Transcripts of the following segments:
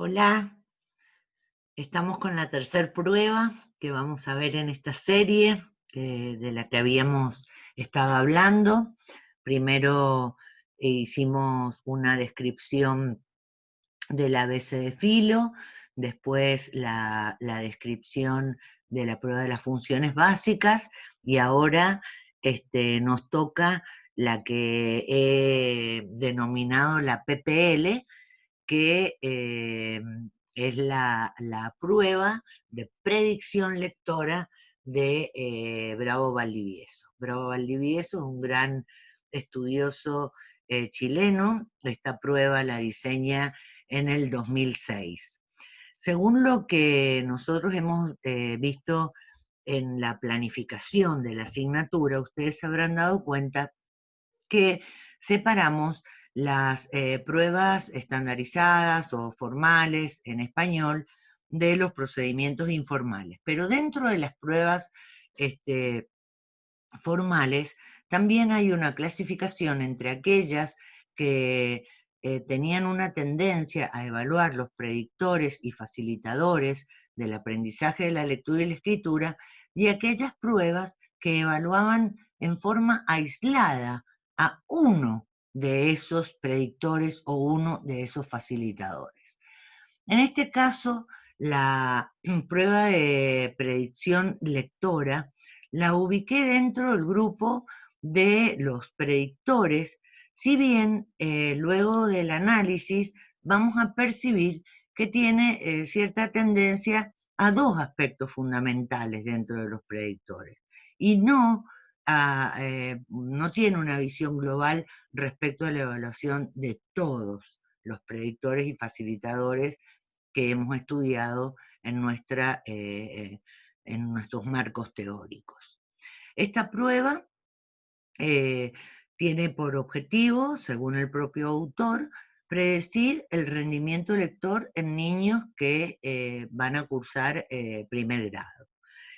Hola, estamos con la tercer prueba que vamos a ver en esta serie de la que habíamos estado hablando. Primero hicimos una descripción del ABC de filo, después la descripción de la prueba de las funciones básicas y ahora nos toca la que he denominado la PPL, que es la prueba de predicción lectora de Bravo Valdivieso. Bravo Valdivieso es un gran estudioso chileno. Esta prueba la diseña en el 2006. Según lo que nosotros hemos visto en la planificación de la asignatura, ustedes se habrán dado cuenta que separamos las pruebas estandarizadas o formales en español de los procedimientos informales. Pero dentro de las pruebas este, formales también hay una clasificación entre aquellas que tenían una tendencia a evaluar los predictores y facilitadores del aprendizaje de la lectura y la escritura, y aquellas pruebas que evaluaban en forma aislada a uno de esos predictores o uno de esos facilitadores. En este caso, la prueba de predicción lectora la ubiqué dentro del grupo de los predictores, si bien luego del análisis vamos a percibir que tiene cierta tendencia a dos aspectos fundamentales dentro de los predictores y no tiene una visión global respecto a la evaluación de todos los predictores y facilitadores que hemos estudiado en nuestros marcos teóricos. Esta prueba eh, tiene por objetivo, según el propio autor, predecir el rendimiento lector en niños que van a cursar primer grado.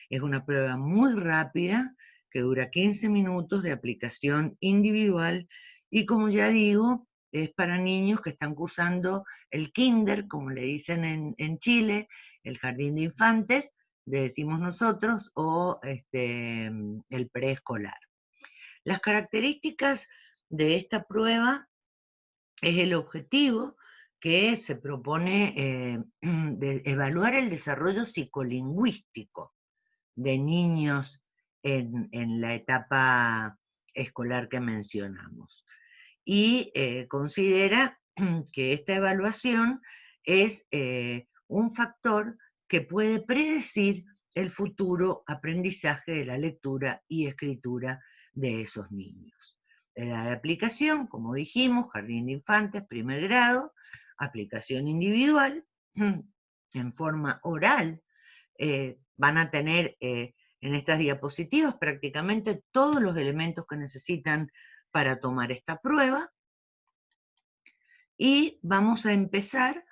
Es una prueba muy rápida que dura 15 minutos de aplicación individual y, como ya digo, es para niños que están cursando el kinder, como le dicen en Chile, el jardín de infantes, le decimos nosotros, o el preescolar. Las características de esta prueba es el objetivo que se propone de evaluar el desarrollo psicolingüístico de niños en la etapa escolar que mencionamos. Y considera que esta evaluación es un factor que puede predecir el futuro aprendizaje de la lectura y escritura de esos niños. La aplicación, como dijimos, jardín de infantes, primer grado, aplicación individual, en forma oral. Van a tener en estas diapositivas prácticamente todos los elementos que necesitan para tomar esta prueba. Y vamos a empezar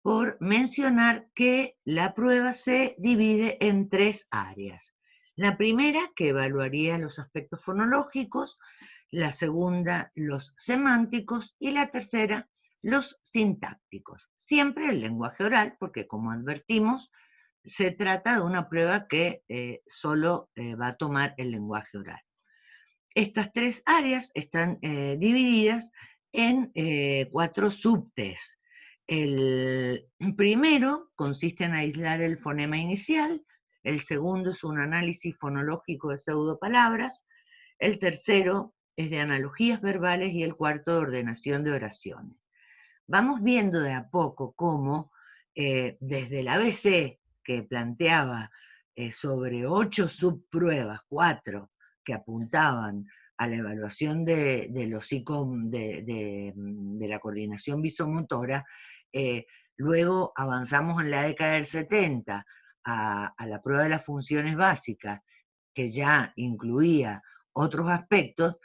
por mencionar que la prueba se divide en tres áreas. La primera, que evaluaría los aspectos fonológicos; la segunda, los semánticos; y la tercera, los sintácticos. Siempre el lenguaje oral, porque como advertimos, se trata de una prueba que solo va a tomar el lenguaje oral. Estas tres áreas están divididas en cuatro subtest. El primero consiste en aislar el fonema inicial, el segundo es un análisis fonológico de pseudopalabras, el tercero es de analogías verbales y el cuarto de ordenación de oraciones. Vamos viendo de a poco cómo desde el ABC, que planteaba sobre 8 subpruebas, 4 que apuntaban a la evaluación de la coordinación visomotora, luego avanzamos en la década del 70 a la prueba de las funciones básicas, que ya incluía otros aspectos,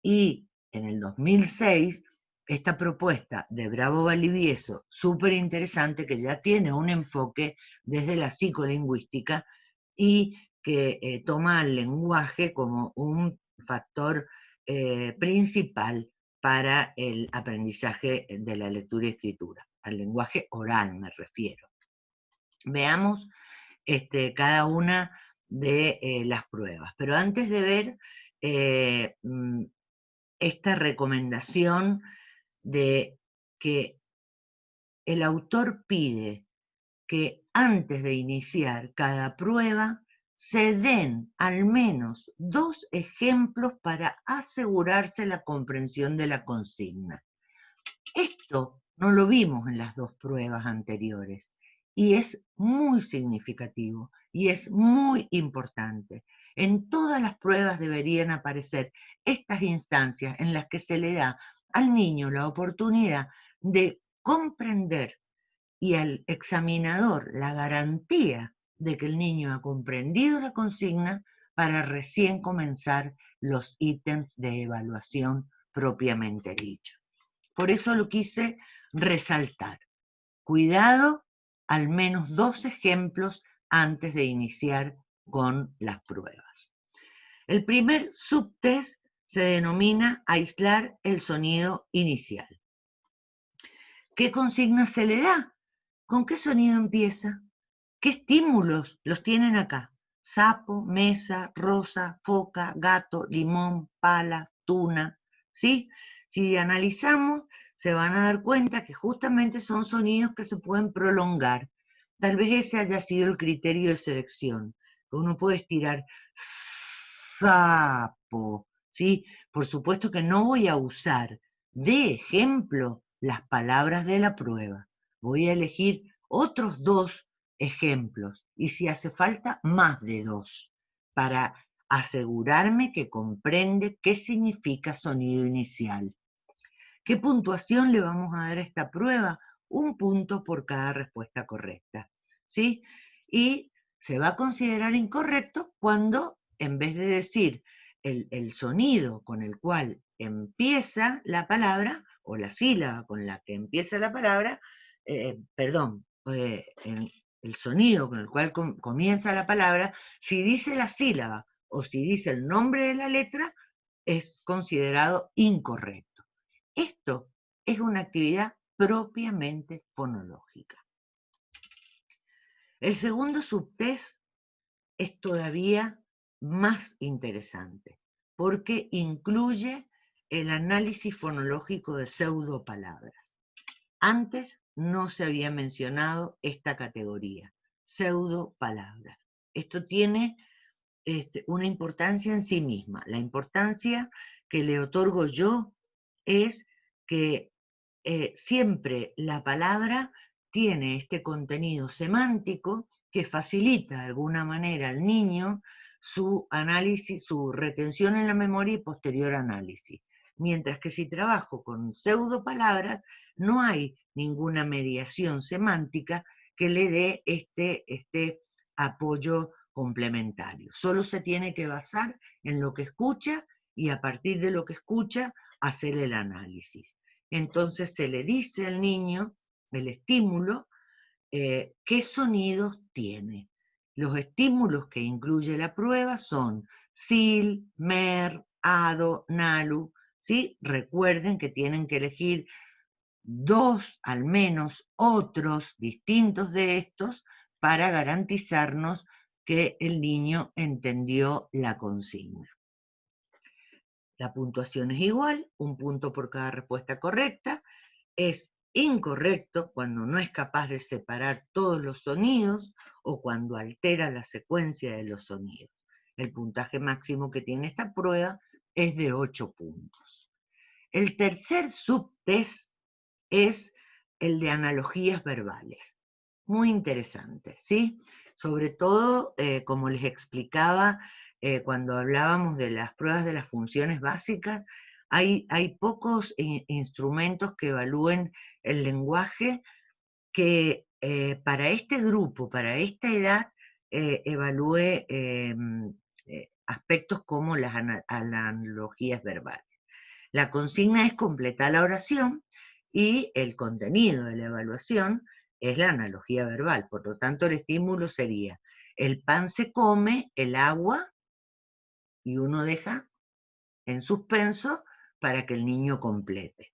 y en el 2006 esta propuesta de Bravo Valdivieso, súper interesante, que ya tiene un enfoque desde la psicolingüística y que toma el lenguaje como un factor principal para el aprendizaje de la lectura y escritura. al lenguaje oral me refiero. Veamos cada una de las pruebas. Pero antes de ver esta recomendación de que el autor pide que antes de iniciar cada prueba se den al menos 2 ejemplos para asegurarse la comprensión de la consigna. Esto no lo vimos en las 2 pruebas anteriores y es muy significativo y es muy importante. En todas las pruebas deberían aparecer estas instancias en las que se le da al niño la oportunidad de comprender y al examinador la garantía de que el niño ha comprendido la consigna para recién comenzar los ítems de evaluación propiamente dicho. Por eso lo quise resaltar. Cuidado, al menos 2 ejemplos antes de iniciar con las pruebas. El primer subtest se denomina aislar el sonido inicial. ¿Qué consigna se le da? ¿Con qué sonido empieza? ¿Qué estímulos los tienen acá? Sapo, mesa, rosa, foca, gato, limón, pala, tuna, ¿sí? Si analizamos, se van a dar cuenta que justamente son sonidos que se pueden prolongar. Tal vez ese haya sido el criterio de selección. Uno puede estirar sapo, ¿sí? Por supuesto que no voy a usar de ejemplo las palabras de la prueba. Voy a elegir otros 2 ejemplos y si hace falta más de 2 para asegurarme que comprende qué significa sonido inicial. ¿Qué puntuación le vamos a dar a esta prueba? 1 punto por cada respuesta correcta, ¿sí? Y se va a considerar incorrecto cuando, en vez de decir el sonido con el cual empieza la palabra, o la sílaba con la que empieza la palabra, el sonido con el cual comienza la palabra, si dice la sílaba o si dice el nombre de la letra, es considerado incorrecto. Esto es una actividad propiamente fonológica. El segundo subtest es todavía más interesante porque incluye el análisis fonológico de pseudopalabras. Antes no se había mencionado esta categoría, pseudopalabras. Esto tiene una importancia en sí misma. La importancia que le otorgo yo es que siempre la palabra tiene este contenido semántico que facilita de alguna manera al niño su análisis, su retención en la memoria y posterior análisis. Mientras que si trabajo con pseudopalabras, no hay ninguna mediación semántica que le dé este apoyo complementario. Solo se tiene que basar en lo que escucha y a partir de lo que escucha hacer el análisis. Entonces se le dice al niño, el estímulo, qué sonidos tiene. Los estímulos que incluye la prueba son sil, mer, ado, nalu, ¿sí? Recuerden que tienen que elegir 2 al menos otros distintos de estos para garantizarnos que el niño entendió la consigna. La puntuación es igual, 1 punto por cada respuesta correcta. Es incorrecto cuando no es capaz de separar todos los sonidos o cuando altera la secuencia de los sonidos. El puntaje máximo que tiene esta prueba es de 8 puntos. El tercer subtest es el de analogías verbales. Muy interesante, ¿sí? Sobre todo, como les explicaba, cuando hablábamos de las pruebas de las funciones básicas, hay pocos instrumentos que evalúen el lenguaje que para este grupo, para esta edad, evalúe aspectos como las analogías verbales. La consigna es completar la oración y el contenido de la evaluación es la analogía verbal. Por lo tanto, el estímulo sería: el pan se come, el agua, y uno deja en suspenso para que el niño complete.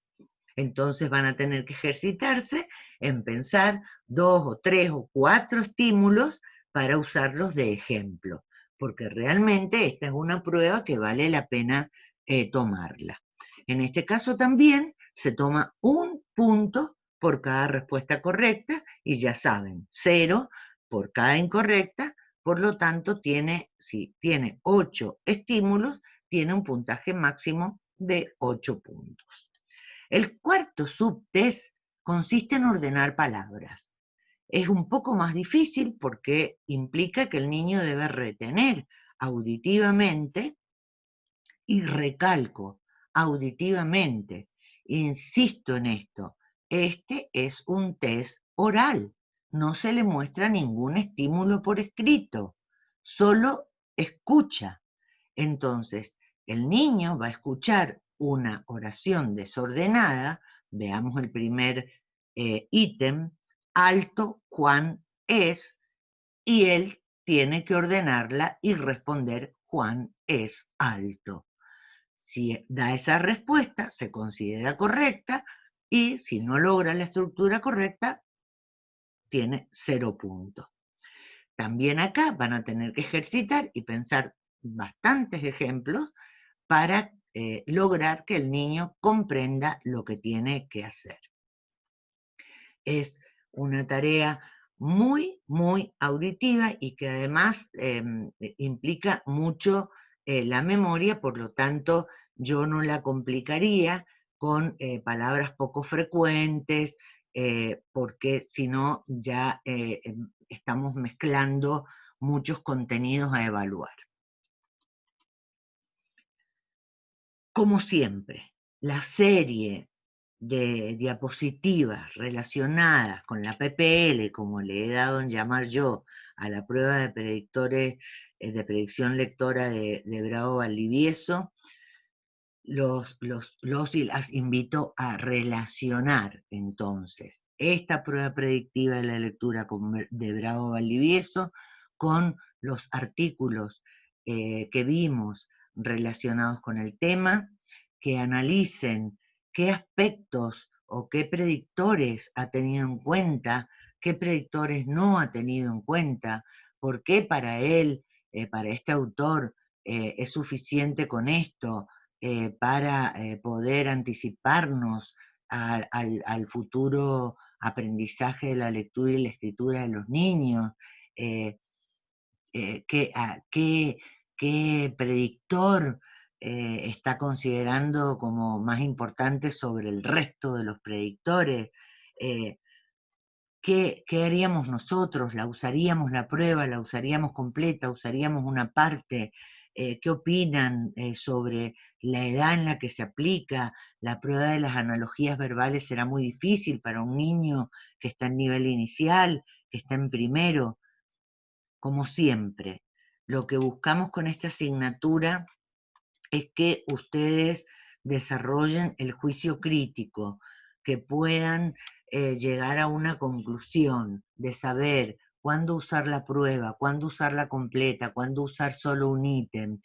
Entonces van a tener que ejercitarse en pensar 2 o 3 o 4 estímulos para usarlos de ejemplo, porque realmente esta es una prueba que vale la pena tomarla. En este caso también se toma un punto por cada respuesta correcta y ya saben, 0 por cada incorrecta, por lo tanto si tiene 8 estímulos, tiene un puntaje máximo de 8 puntos. El cuarto subtest consiste en ordenar palabras. Es un poco más difícil porque implica que el niño debe retener auditivamente, y recalco, auditivamente. Insisto en esto, este es un test oral, no se le muestra ningún estímulo por escrito, solo escucha. Entonces, el niño va a escuchar una oración desordenada, veamos el primer ítem, alto Juan es, y él tiene que ordenarla y responder Juan es alto. Si da esa respuesta, se considera correcta, y si no logra la estructura correcta, tiene 0 puntos. También acá van a tener que ejercitar y pensar bastantes ejemplos para lograr que el niño comprenda lo que tiene que hacer. Es una tarea muy, muy auditiva y que además implica mucho la memoria, por lo tanto yo no la complicaría con palabras poco frecuentes, porque si no ya estamos mezclando muchos contenidos a evaluar. Como siempre, la serie de diapositivas relacionadas con la PPL, como le he dado en llamar yo a la prueba de predictores de predicción lectora de Bravo Valdivieso, los y las invito a relacionar entonces esta prueba predictiva de la lectura de Bravo Valdivieso con los artículos que vimos relacionados con el tema, que analicen qué aspectos o qué predictores ha tenido en cuenta, qué predictores no ha tenido en cuenta, por qué para él, para este autor, es suficiente con esto, para poder anticiparnos al futuro aprendizaje de la lectura y la escritura de los niños, qué predictor está considerando como más importante sobre el resto de los predictores, ¿qué haríamos nosotros? ¿La usaríamos la prueba? ¿La usaríamos completa? ¿Usaríamos una parte? ¿Qué opinan sobre la edad en la que se aplica? La prueba de las analogías verbales será muy difícil para un niño que está en nivel inicial, que está en primero. Como siempre, lo que buscamos con esta asignatura es que ustedes desarrollen el juicio crítico, que puedan llegar a una conclusión de saber cuándo usar la prueba, cuándo usarla completa, cuándo usar solo un ítem,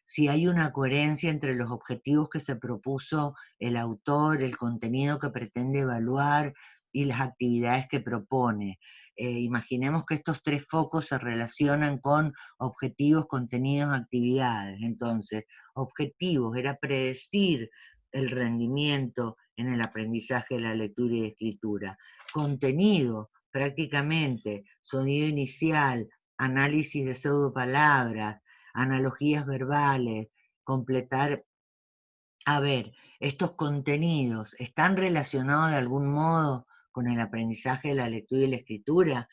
si hay una coherencia entre los objetivos que se propuso el autor, el contenido que pretende evaluar y las actividades que propone. Imaginemos que estos 3 focos se relacionan con objetivos, contenidos, actividades. Entonces, objetivos era predecir el rendimiento en el aprendizaje de la lectura y escritura. Contenido, prácticamente, sonido inicial, análisis de pseudopalabras, analogías verbales, completar. A ver, estos contenidos están relacionados de algún modo con el aprendizaje de la lectura y la escritura.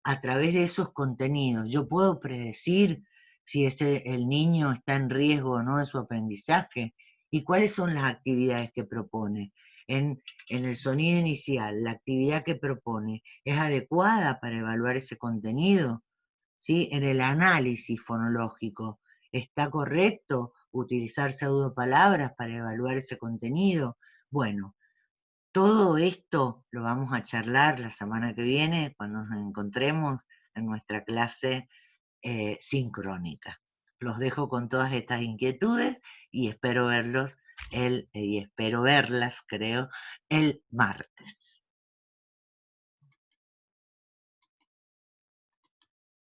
A través de esos contenidos, yo puedo predecir si el niño está en riesgo o no de su aprendizaje y cuáles son las actividades que propone. En el sonido inicial, la actividad que propone es adecuada para evaluar ese contenido, ¿sí? En el análisis fonológico, ¿está correcto utilizar pseudopalabras para evaluar ese contenido? Bueno, todo esto lo vamos a charlar la semana que viene cuando nos encontremos en nuestra clase sincrónica. Los dejo con todas estas inquietudes y espero verlas, creo, el martes.